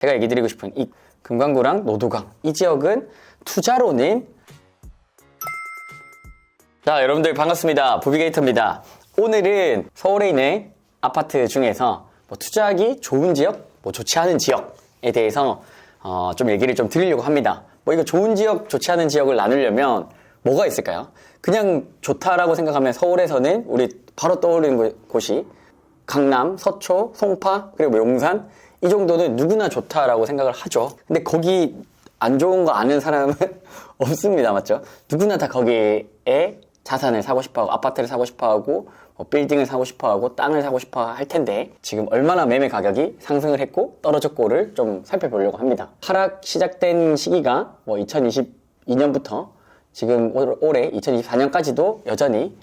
제가 얘기 드리고 싶은 이 금강구랑 노도강 이 지역은 투자로는 자, 여러분들 반갑습니다. 부비게이터입니다. 오늘은 서울에 있는 아파트 중에서 투자하기 좋은 지역, 좋지 않은 지역에 대해서 좀 얘기를 좀 드리려고 합니다. 이거 좋은 지역, 좋지 않은 지역을 나누려면 뭐가 있을까요? 그냥 좋다라고 생각하면 서울에서는 우리 바로 떠오르는 곳이 강남, 서초, 송파, 그리고 용산 이 정도는 누구나 좋다라고 생각을 하죠. 근데 거기 안 좋은 거 아는 사람은 없습니다. 맞죠? 누구나 다 거기에 자산을 사고 싶어하고 아파트를 사고 싶어하고 빌딩을 사고 싶어하고 땅을 사고 싶어 할 텐데 지금 얼마나 매매 가격이 상승을 했고 떨어졌고를 좀 살펴보려고 합니다. 하락 시작된 시기가 2022년부터 지금 올해 2024년까지도 여전히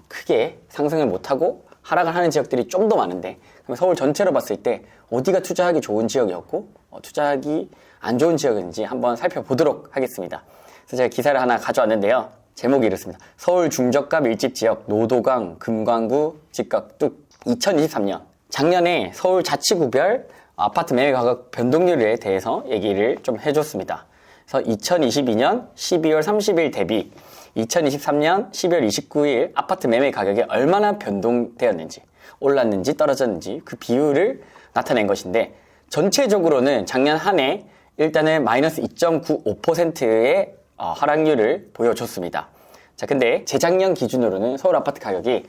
크게 상승을 못하고 하락을 하는 지역들이 좀 더 많은데 그럼 서울 전체로 봤을 때 어디가 투자하기 좋은 지역이었고 투자하기 안 좋은 지역인지 한번 살펴보도록 하겠습니다. 그래서 제가 기사를 하나 가져왔는데요. 제목이 이렇습니다. 서울 중저가 밀집 지역 노도강, 금강구 집값 뚝 2023년 작년에 서울 자치구별 아파트 매매 가격 변동률에 대해서 얘기를 좀 해줬습니다. 그래서 2022년 12월 30일 대비 2023년 12월 29일 아파트 매매 가격이 얼마나 변동되었는지 올랐는지 떨어졌는지 그 비율을 나타낸 것인데 전체적으로는 작년 한 해 일단은 마이너스 2.95%의 하락률을 보여줬습니다. 자, 근데 재작년 기준으로는 서울 아파트 가격이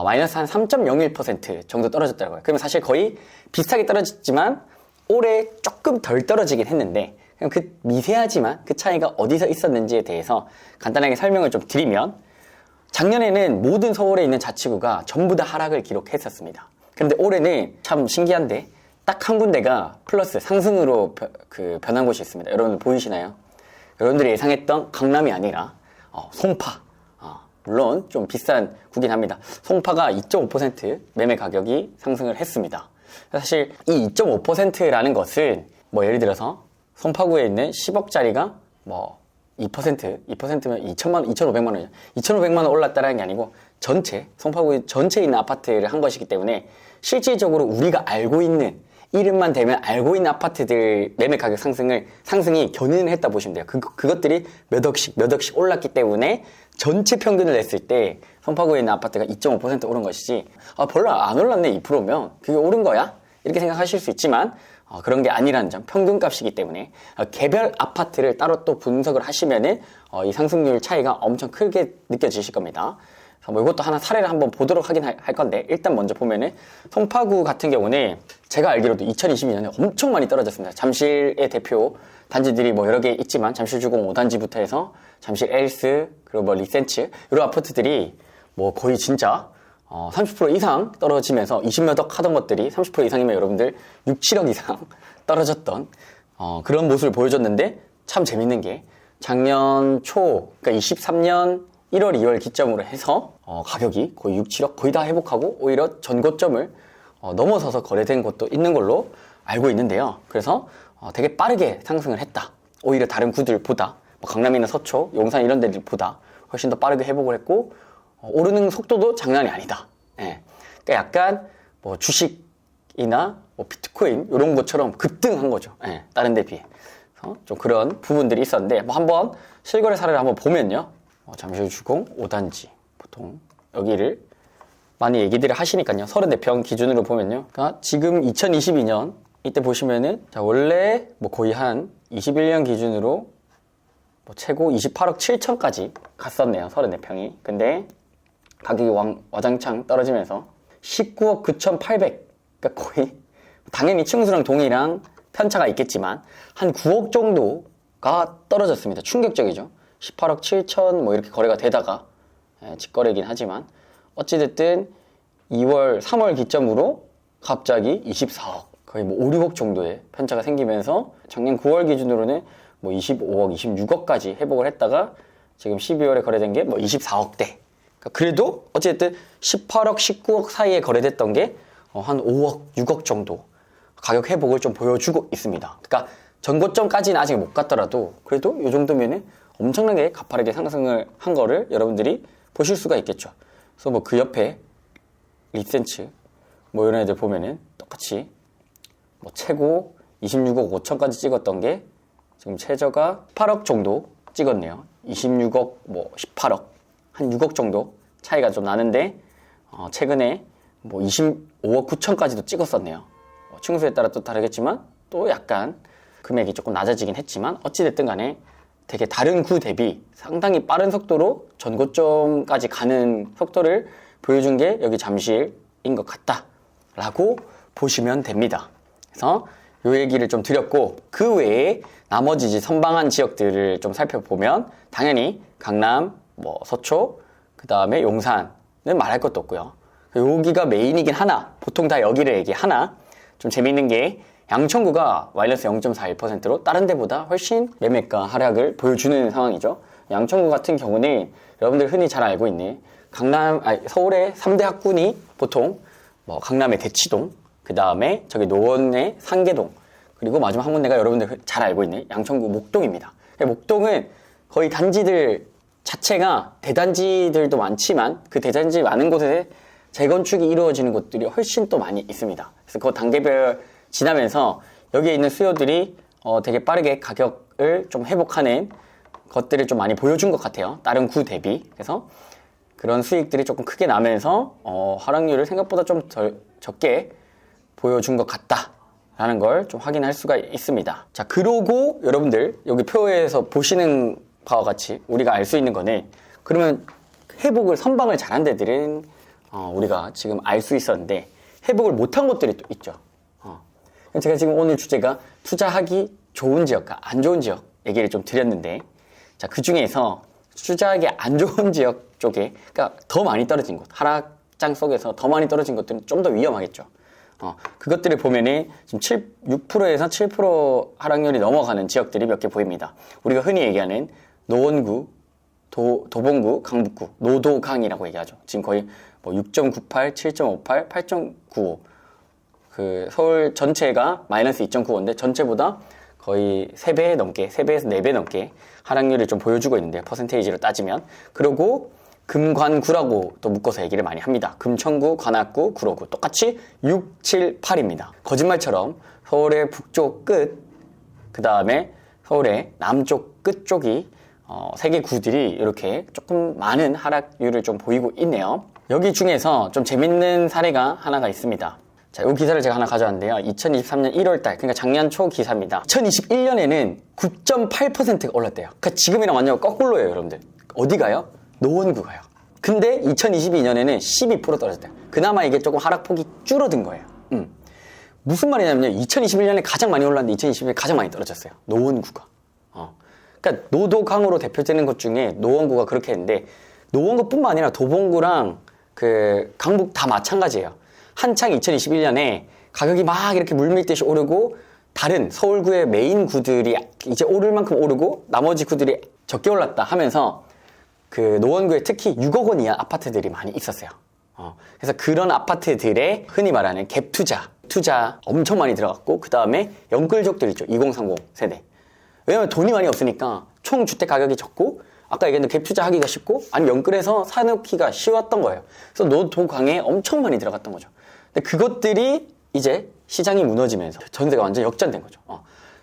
마이너스 한 3.01% 정도 떨어졌더라고요. 그러면 사실 거의 비슷하게 떨어졌지만 올해 조금 덜 떨어지긴 했는데 그 미세하지만 그 차이가 어디서 있었는지에 대해서 간단하게 설명을 좀 드리면 작년에는 모든 서울에 있는 자치구가 전부 다 하락을 기록했었습니다. 그런데 올해는 참 신기한데 딱 한 군데가 플러스 상승으로 변한 곳이 있습니다. 여러분들 보이시나요? 여러분들이 예상했던 강남이 아니라 송파, 물론 좀 비싼 구긴 합니다. 송파가 2.5% 매매 가격이 상승을 했습니다. 사실 이 2.5%라는 것은 예를 들어서 송파구에 있는 10억짜리가 2%면 2,500만 원이죠. 2,500만 원 올랐다는 게 아니고 송파구 전체에 있는 아파트를 한 것이기 때문에 실질적으로 우리가 알고 있는 이름만 대면 알고 있는 아파트들 매매 가격 상승이 견인을 했다 보시면 돼요. 그것들이 몇 억씩 올랐기 때문에 전체 평균을 냈을 때 송파구에 있는 아파트가 2.5% 오른 것이지 별로 안 올랐네 2%면 그게 오른 거야? 이렇게 생각하실 수 있지만 그런 게 아니라는 점, 평균값이기 때문에 개별 아파트를 따로 또 분석을 하시면은 이 상승률 차이가 엄청 크게 느껴지실 겁니다. 이것도 하나 사례를 한번 보도록 하긴 할 건데 일단 먼저 보면은 송파구 같은 경우는 제가 알기로도 2022년에 엄청 많이 떨어졌습니다. 잠실의 대표 단지들이 여러 개 있지만 잠실주공 5단지부터 해서 잠실 엘스 그리고 리센츠 이런 아파트들이 거의 진짜 30% 이상 떨어지면서 20몇 억 하던 것들이 30% 이상이면 여러분들 6, 7억 이상 떨어졌던 그런 모습을 보여줬는데 참 재밌는 게 작년 초 그러니까 23년 1월, 2월 기점으로 해서 가격이 거의 6, 7억 거의 다 회복하고 오히려 전고점을 넘어서서 거래된 곳도 있는 걸로 알고 있는데요. 그래서 되게 빠르게 상승을 했다. 오히려 다른 구들보다 강남이나 서초, 용산 이런 데들보다 훨씬 더 빠르게 회복을 했고 오르는 속도도 장난이 아니다. 예. 그러니까 약간 주식이나 비트코인 이런 것처럼 급등한 거죠. 예. 다른 데 비해. 좀 그런 부분들이 있었는데 한번 실거래 사례를 한번 보면요. 잠실주공 5단지 보통 여기를 많이 얘기들을 하시니까요. 34평 기준으로 보면요. 그러니까 지금 2022년 이때 보시면은 원래 거의 한 21년 기준으로 최고 28억 7천까지 갔었네요. 34평이. 근데 가격이 와장창 떨어지면서 19억 9,800 그러니까 거의 당연히 층수랑 동이랑 편차가 있겠지만 한 9억 정도가 떨어졌습니다. 충격적이죠. 18억 7천 이렇게 거래가 되다가 직거래이긴 하지만 어찌됐든 2월 3월 기점으로 갑자기 24억 거의 5, 6억 정도의 편차가 생기면서 작년 9월 기준으로는 25억 26억까지 회복을 했다가 지금 12월에 거래된 게 24억대 그래도 어찌됐든 18억 19억 사이에 거래됐던 게 한 5억 6억 정도 가격 회복을 좀 보여주고 있습니다. 그러니까 전고점까지는 아직 못 갔더라도 그래도 이 정도면은 엄청나게 가파르게 상승을 한 거를 여러분들이 보실 수가 있겠죠. 그래서 그 옆에 리센츠 이런 애들 보면은 똑같이 최고 26억 5천까지 찍었던 게 지금 최저가 8억 정도 찍었네요. 26억, 뭐 18억, 한 6억 정도 차이가 좀 나는데 최근에 뭐 25억 9천까지도 찍었었네요. 층수에 따라 또 다르겠지만 또 약간 금액이 조금 낮아지긴 했지만 어찌됐든 간에 되게 다른 구 대비 상당히 빠른 속도로 전고점까지 가는 속도를 보여준 게 여기 잠실인 것 같다 라고 보시면 됩니다. 그래서 요 얘기를 좀 드렸고, 그 외에 나머지 이제 선방한 지역들을 좀 살펴보면 당연히 강남, 뭐 서초, 그 다음에 용산은 말할 것도 없고요. 여기가 메인이긴 하나, 보통 다 여기를 얘기하나, 좀 재밌는 게 양천구가 마이너스 0.41%로 다른 데보다 훨씬 매매가 하락을 보여주는 상황이죠. 양천구 같은 경우는 여러분들 흔히 잘 알고 있는 서울의 3대 학군이 보통 뭐 강남의 대치동, 그 다음에 저기 노원의 상계동, 그리고 마지막 한 군데가 여러분들 잘 알고 있는 양천구 목동입니다. 목동은 거의 단지들 자체가 대단지들도 많지만 그 대단지 많은 곳에 재건축이 이루어지는 곳들이 훨씬 또 많이 있습니다. 그래서 그 단계별 지나면서 여기에 있는 수요들이 되게 빠르게 가격을 좀 회복하는 것들을 좀 많이 보여준 것 같아요. 다른 구 대비. 그래서 그런 수익들이 조금 크게 나면서 하락률을 생각보다 좀 적게 보여준 것 같다라는 걸 좀 확인할 수가 있습니다. 자, 그러고 여러분들 여기 표에서 보시는 바와 같이 우리가 알 수 있는 거는, 그러면 회복을 선방을 잘한 데들은 우리가 지금 알 수 있었는데 회복을 못한 것들이 또 있죠. 제가 지금 오늘 주제가 투자하기 좋은 지역과 안 좋은 지역 얘기를 좀 드렸는데, 자, 그 중에서 투자하기 안 좋은 지역 쪽에, 그러니까 더 많이 떨어진 곳, 하락장 속에서 더 많이 떨어진 것들은 좀 더 위험하겠죠. 그것들을 보면은 지금 6%에서 7% 하락률이 넘어가는 지역들이 몇 개 보입니다. 우리가 흔히 얘기하는 노원구, 도봉구, 강북구, 노도강이라고 얘기하죠. 지금 거의 뭐 6.98, 7.58, 8.95. 그 서울 전체가 마이너스 2.95인데 전체보다 거의 3배 넘게, 3배에서 4배 넘게 하락률을 좀 보여주고 있는데, 퍼센테이지로 따지면. 그리고 금관구라고 또 묶어서 얘기를 많이 합니다. 금천구, 관악구, 구로구 똑같이 6, 7, 8입니다. 거짓말처럼 서울의 북쪽 끝, 그 다음에 서울의 남쪽 끝 쪽이 세 개 구들이 이렇게 조금 많은 하락률을 좀 보이고 있네요. 여기 중에서 좀 재밌는 사례가 하나가 있습니다. 자, 이 기사를 제가 하나 가져왔는데요. 2023년 1월달, 그러니까 작년 초 기사입니다. 2021년에는 9.8%가 올랐대요. 그러니까 지금이랑 완전 거꾸로예요, 여러분들. 어디 가요? 노원구 가요. 근데 2022년에는 12% 떨어졌대요. 그나마 이게 조금 하락폭이 줄어든 거예요. 무슨 말이냐면요, 2021년에 가장 많이 올랐는데 2022년에 가장 많이 떨어졌어요. 노원구가. 그러니까 노도강으로 대표되는 것 중에 노원구가 그렇게 했는데, 노원구뿐만 아니라 도봉구랑 그 강북 다 마찬가지예요. 한창 2021년에 가격이 막 이렇게 물밀듯이 오르고 다른 서울구의 메인 구들이 이제 오를 만큼 오르고 나머지 구들이 적게 올랐다 하면서 그 노원구에 특히 6억 원 이하 아파트들이 많이 있었어요. 그래서 그런 아파트들의 흔히 말하는 갭 투자 엄청 많이 들어갔고, 그 다음에 연끌족들 있죠. 2030 세대. 왜냐면 돈이 많이 없으니까 총 주택 가격이 적고, 아까 얘기했는데 갭 투자하기가 쉽고, 아니면 연끌해서 사놓기가 쉬웠던 거예요. 그래서 노도강에 엄청 많이 들어갔던 거죠. 근데 그것들이 이제 시장이 무너지면서 전세가 완전 역전된 거죠.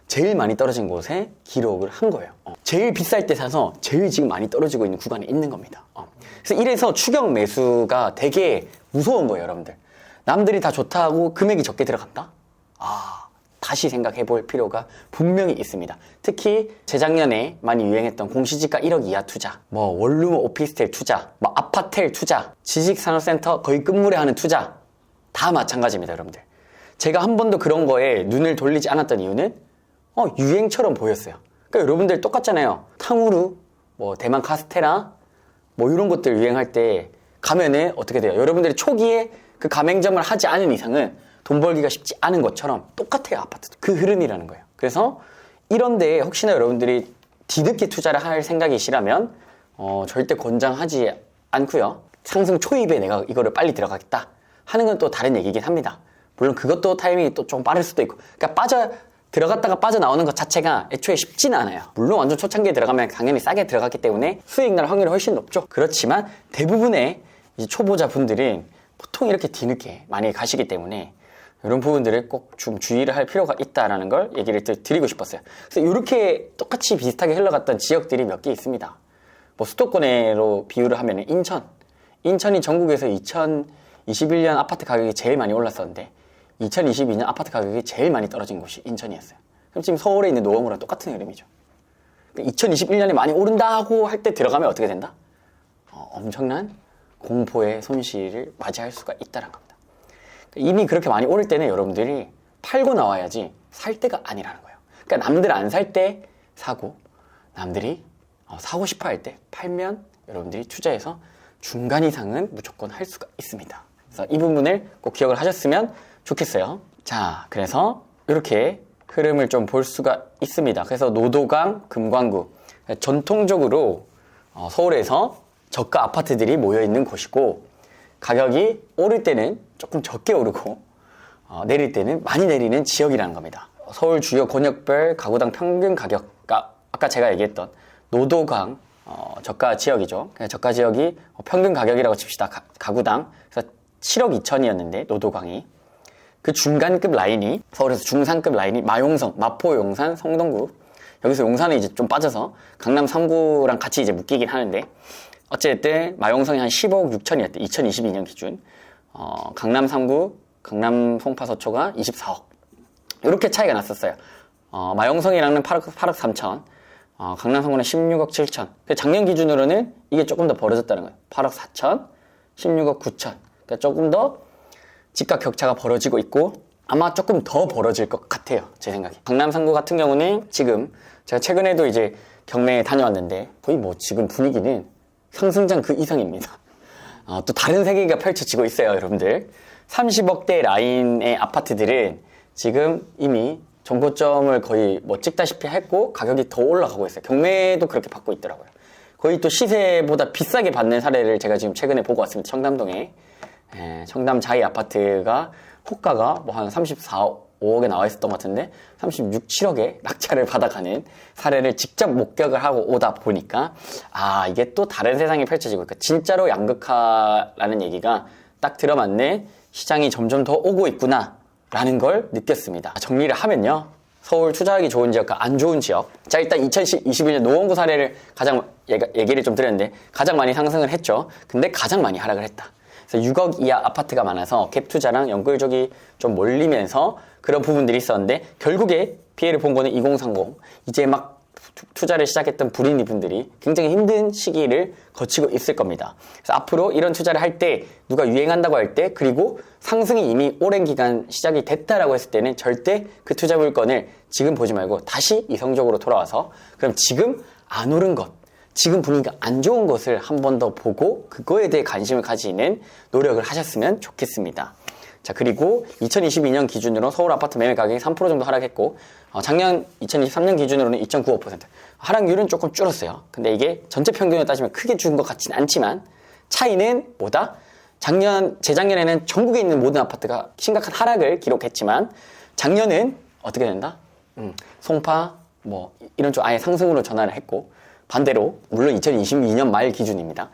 제일 많이 떨어진 곳에 기록을 한 거예요. 제일 비쌀 때 사서 제일 지금 많이 떨어지고 있는 구간에 있는 겁니다. 그래서 이래서 추격 매수가 되게 무서운 거예요, 여러분들. 남들이 다 좋다고 금액이 적게 들어간다? 다시 생각해 볼 필요가 분명히 있습니다. 특히 재작년에 많이 유행했던 공시지가 1억 이하 투자, 뭐 원룸 오피스텔 투자, 뭐 아파텔 투자, 지식산업센터 거의 끝물에 하는 투자, 다 마찬가지입니다, 여러분들. 제가 한 번도 그런 거에 눈을 돌리지 않았던 이유는 유행처럼 보였어요. 그러니까 여러분들 똑같잖아요. 탕후루, 뭐 대만 카스테라, 뭐 이런 것들 유행할 때 가면은 어떻게 돼요? 여러분들이 초기에 그 가맹점을 하지 않은 이상은 돈 벌기가 쉽지 않은 것처럼 똑같아요, 아파트도. 그 흐름이라는 거예요. 그래서 이런데 혹시나 여러분들이 뒤늦게 투자를 할 생각이시라면 절대 권장하지 않고요. 상승 초입에 내가 이거를 빨리 들어가겠다 하는 건 또 다른 얘기긴 합니다. 물론 그것도 타이밍이 또 좀 빠를 수도 있고, 그러니까 들어갔다가 빠져나오는 것 자체가 애초에 쉽지는 않아요. 물론 완전 초창기에 들어가면 당연히 싸게 들어갔기 때문에 수익 날 확률이 훨씬 높죠. 그렇지만 대부분의 이제 초보자 분들은 보통 이렇게 뒤늦게 많이 가시기 때문에 이런 부분들을 꼭 좀 주의를 할 필요가 있다라는 걸 얘기를 드리고 싶었어요. 그래서 이렇게 똑같이 비슷하게 흘러갔던 지역들이 몇 개 있습니다. 뭐 수도권으로 비유를 하면 인천이 전국에서 2021년 아파트 가격이 제일 많이 올랐었는데 2022년 아파트 가격이 제일 많이 떨어진 곳이 인천이었어요. 그럼 지금 서울에 있는 노원구랑 똑같은 흐름이죠. 2021년에 많이 오른다고 할 때 들어가면 어떻게 된다? 엄청난 공포의 손실을 맞이할 수가 있다는 겁니다. 이미 그렇게 많이 오를 때는 여러분들이 팔고 나와야지 살 때가 아니라는 거예요. 그러니까 남들 안 살 때 사고, 남들이 사고 싶어 할 때 팔면 여러분들이 투자해서 중간 이상은 무조건 할 수가 있습니다. 그래서 이 부분을 꼭 기억을 하셨으면 좋겠어요. 자, 그래서 이렇게 흐름을 좀 볼 수가 있습니다. 그래서 노도강, 금관구 전통적으로 서울에서 저가 아파트들이 모여있는 곳이고 가격이 오를 때는 조금 적게 오르고 내릴 때는 많이 내리는 지역이라는 겁니다. 서울 주요 권역별 가구당 평균 가격가 아까 제가 얘기했던 노도강 저가 지역이죠. 저가 지역이 평균 가격이라고 칩시다. 가구당 그래서 7억 2천이었는데 노도강이 그 중간급 라인이 서울에서 중상급 라인이 마용성, 마포, 용산, 성동구 여기서 용산은 이제 좀 빠져서 강남 3구랑 같이 이제 묶이긴 하는데 어쨌든 마용성이 한 15억 6천이었대 2022년 기준 강남 3구, 강남 송파 서초가 24억 이렇게 차이가 났었어요. 마용성이랑은 8억 3천 강남 3구는 16억 7천 작년 기준으로는 이게 조금 더 벌어졌다는 거예요. 8억 4천, 16억 9천 그러니까 조금 더 집값 격차가 벌어지고 있고 아마 조금 더 벌어질 것 같아요. 제 생각에. 강남 3구 같은 경우는 지금 제가 최근에도 이제 경매에 다녀왔는데 거의 뭐 지금 분위기는 상승장 그 이상입니다. 또 다른 세계가 펼쳐지고 있어요, 여러분들. 30억대 라인의 아파트들은 지금 이미 정고점을 거의 뭐 찍다시피 했고 가격이 더 올라가고 있어요. 경매도 그렇게 받고 있더라고요. 거의 또 시세보다 비싸게 받는 사례를 제가 지금 최근에 보고 왔습니다. 청담동에. 청담 자이 아파트가 호가가 뭐 한 34억, 5억에 나와 있었던 것 같은데 36, 7억에 낙찰을 받아가는 사례를 직접 목격을 하고 오다 보니까 이게 또 다른 세상이 펼쳐지고 있고 진짜로 양극화라는 얘기가 딱 들어맞네 시장이 점점 더 오고 있구나 라는 걸 느꼈습니다. 정리를 하면요 서울 투자하기 좋은 지역과 안 좋은 지역 자 일단 2021년 노원구 사례를 가장 얘기를 좀 드렸는데 가장 많이 상승을 했죠. 근데 가장 많이 하락을 했다. 그래서 6억 이하 아파트가 많아서 갭 투자랑 연결적이 좀 몰리면서 그런 부분들이 있었는데 결국에 피해를 본 거는 2030 이제 막 투자를 시작했던 불인이분들이 굉장히 힘든 시기를 거치고 있을 겁니다. 그래서 앞으로 이런 투자를 할 때 누가 유행한다고 할 때 그리고 상승이 이미 오랜 기간 시작이 됐다라고 했을 때는 절대 그 투자 물건을 지금 보지 말고 다시 이성적으로 돌아와서 그럼 지금 안 오른 것 지금 분위기가 안 좋은 것을 한 번 더 보고 그거에 대해 관심을 가지는 노력을 하셨으면 좋겠습니다. 자 그리고 2022년 기준으로 서울 아파트 매매 가격이 3% 정도 하락했고 작년 2023년 기준으로는 2.95% 하락률은 조금 줄었어요. 근데 이게 전체 평균으로 따지면 크게 줄은 것 같지는 않지만 차이는 뭐다? 재작년에는 전국에 있는 모든 아파트가 심각한 하락을 기록했지만 작년은 어떻게 된다? 송파 뭐 이런 쪽 아예 상승으로 전환을 했고 반대로 물론 2022년 말 기준입니다.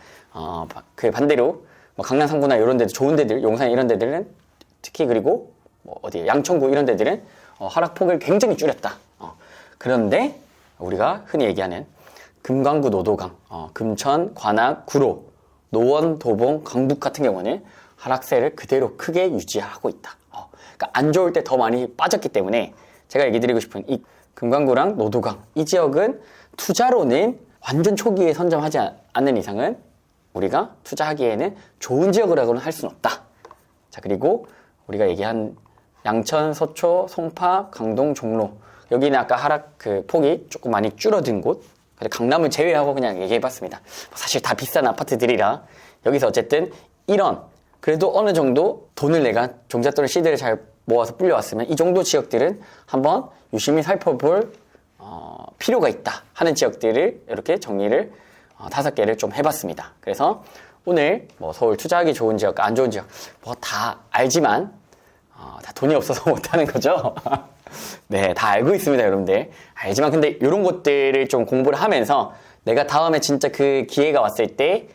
그 반대로 뭐 강남 3구나 이런 데들 좋은 데들 용산 이런 데들은 특히 그리고 뭐 어디 양천구 이런 데들은 하락폭을 굉장히 줄였다. 그런데 우리가 흔히 얘기하는 금강구 노도강, 금천, 관악, 구로, 노원, 도봉, 강북 같은 경우는 하락세를 그대로 크게 유지하고 있다. 그러니까 안 좋을 때 더 많이 빠졌기 때문에 제가 얘기 드리고 싶은 이 금강구랑 노도강 이 지역은 투자로는 완전 초기에 선점하지 않는 이상은 우리가 투자하기에는 좋은 지역이라고는 할 수는 없다. 자 그리고 우리가 얘기한 양천, 서초, 송파, 강동, 종로 여기는 아까 하락 그 폭이 조금 많이 줄어든 곳 강남을 제외하고 그냥 얘기해봤습니다. 사실 다 비싼 아파트들이라 여기서 어쨌든 이런 그래도 어느 정도 돈을 내가 종잣돈을 시드를 잘 모아서 불려왔으면 이 정도 지역들은 한번 유심히 살펴볼 필요가 있다 하는 지역들을 이렇게 정리를 5개를 좀 해봤습니다. 그래서 오늘 뭐 서울 투자하기 좋은 지역과 안 좋은 지역 뭐 다 알지만 다 돈이 없어서 못하는 거죠. 네, 다 알고 있습니다, 여러분들. 알지만 근데 이런 것들을 좀 공부를 하면서 내가 다음에 진짜 그 기회가 왔을 때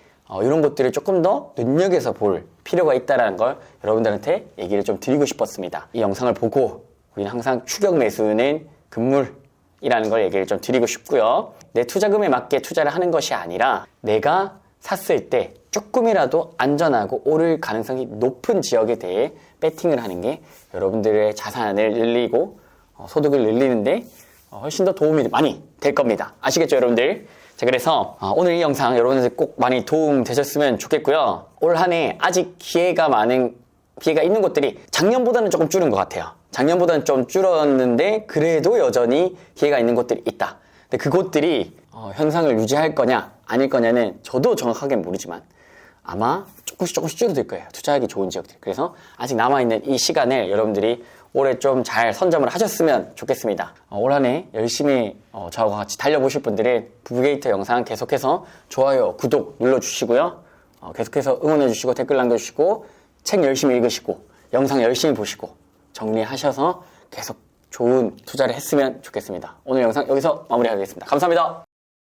이런 것들을 조금 더 눈여겨서 볼 필요가 있다는 걸 여러분들한테 얘기를 좀 드리고 싶었습니다. 이 영상을 보고 우리는 항상 추격 매수는 금물이라는 걸 얘기를 좀 드리고 싶고요. 내 투자금에 맞게 투자를 하는 것이 아니라 내가 샀을 때 조금이라도 안전하고 오를 가능성이 높은 지역에 대해 배팅을 하는 게 여러분들의 자산을 늘리고 소득을 늘리는데 훨씬 더 도움이 많이 될 겁니다. 아시겠죠, 여러분들? 자, 그래서 오늘 이 영상 여러분들 꼭 많이 도움 되셨으면 좋겠고요. 올 한 해 아직 기회가 있는 곳들이 작년보다는 조금 줄은 것 같아요. 작년보다는 좀 줄었는데 그래도 여전히 기회가 있는 곳들이 있다. 근데 그곳들이 현상을 유지할 거냐 아닐 거냐는 저도 정확하게 모르지만 아마 조금씩 줄어들 거예요. 투자하기 좋은 지역들. 그래서 아직 남아있는 이 시간을 여러분들이 올해 좀 잘 선점을 하셨으면 좋겠습니다. 올 한 해 열심히 저하고 같이 달려보실 분들은 부부게이터 영상 계속해서 좋아요, 구독 눌러주시고요. 계속해서 응원해주시고 댓글 남겨주시고 책 열심히 읽으시고 영상 열심히 보시고 정리하셔서 계속 좋은 투자를 했으면 좋겠습니다. 오늘 영상 여기서 마무리하겠습니다. 감사합니다.